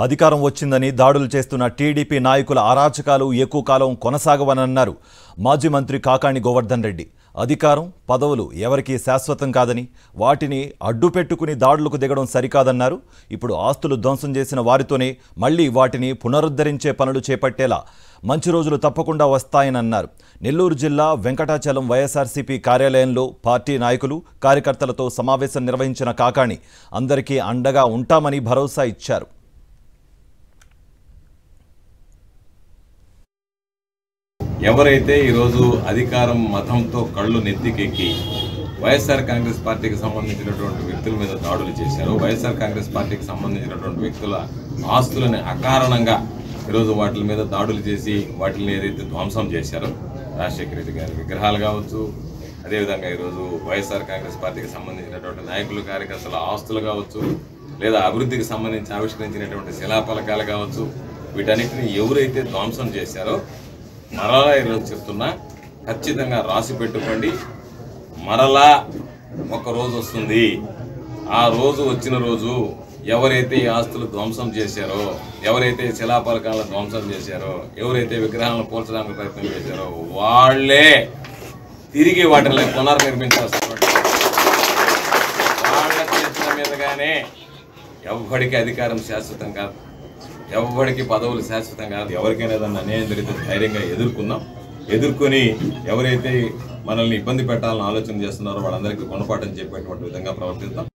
అధికారం వచ్చిందని దాడులు చేస్తున్న టీడీపీ నాయకుల అరాచకాలు ఎక్కువ కాలం కొనసాగవనన్నారు మాజీ మంత్రి కాకాణి గోవర్ధన్ రెడ్డి. అధికారం పదవులు ఎవరికీ శాశ్వతం కాదని వాటిని అడ్డుపెట్టుకుని దాడులకు దిగడం సరికాదన్నారు. ఇప్పుడు ఆస్తులు ధ్వంసం చేసిన వారితోనే మళ్లీ వాటిని పునరుద్ధరించే పనులు చేపట్టేలా మంచి రోజులు తప్పకుండా వస్తాయనన్నారు. నెల్లూరు జిల్లా వెంకటాచలం వైఎస్ఆర్సీపీ కార్యాలయంలో పార్టీ నాయకులు కార్యకర్తలతో సమావేశం నిర్వహించిన కాకాణి అందరికీ అండగా ఉంటామని భరోసా ఇచ్చారు. ఎవరైతే ఈరోజు అధికారం మతంతో కళ్ళు నెత్తికెక్కి వైఎస్ఆర్ కాంగ్రెస్ పార్టీకి సంబంధించినటువంటి వ్యక్తుల మీద దాడులు చేశారో, వైఎస్ఆర్ కాంగ్రెస్ పార్టీకి సంబంధించినటువంటి వ్యక్తుల ఆస్తులని అకారణంగా ఈరోజు వాటి మీద దాడులు చేసి వాటిని ఏదైతే ధ్వంసం చేశారో, రాజశేఖర రెడ్డి గారి విగ్రహాలు కావచ్చు, అదేవిధంగా ఈరోజు వైఎస్ఆర్ కాంగ్రెస్ పార్టీకి సంబంధించినటువంటి నాయకులు కార్యకర్తల ఆస్తులు కావచ్చు, లేదా అభివృద్ధికి సంబంధించి ఆవిష్కరించినటువంటి శిలాఫలకాలు కావచ్చు, వీటన్నిటిని ఎవరైతే ధ్వంసం చేశారో మరలా ఈరోజు చెప్తున్నా, ఖచ్చితంగా రాసి పెట్టుకోండి. మరలా ఒక రోజు వస్తుంది. ఆ రోజు వచ్చిన రోజు ఎవరైతే ఈ ఆస్తులు ధ్వంసం చేశారో, ఎవరైతే శిలాఫలకాలను ధ్వంసం చేశారో, ఎవరైతే విగ్రహాలను పోల్చడానికి ప్రయత్నం చేశారో వాళ్లే తిరిగి వాటిని పునర్నిర్మించాల్సిన వాళ్ళ చేతుల మీదగానే. ఎవ్వడికి అధికారం శాశ్వతం కాదు, ఎవరికి పదవులు శాశ్వతం కాదు. ఎవరికైనా ఏదన్నా అన్యాయం జరిగితే ధైర్యంగా ఎదుర్కొని ఎవరైతే మనల్ని ఇబ్బంది పెట్టాలని ఆలోచన చేస్తున్నారో వాళ్ళందరికీ గుణపాఠం చెప్పేటువంటి విధంగా ప్రవర్తిద్దాం.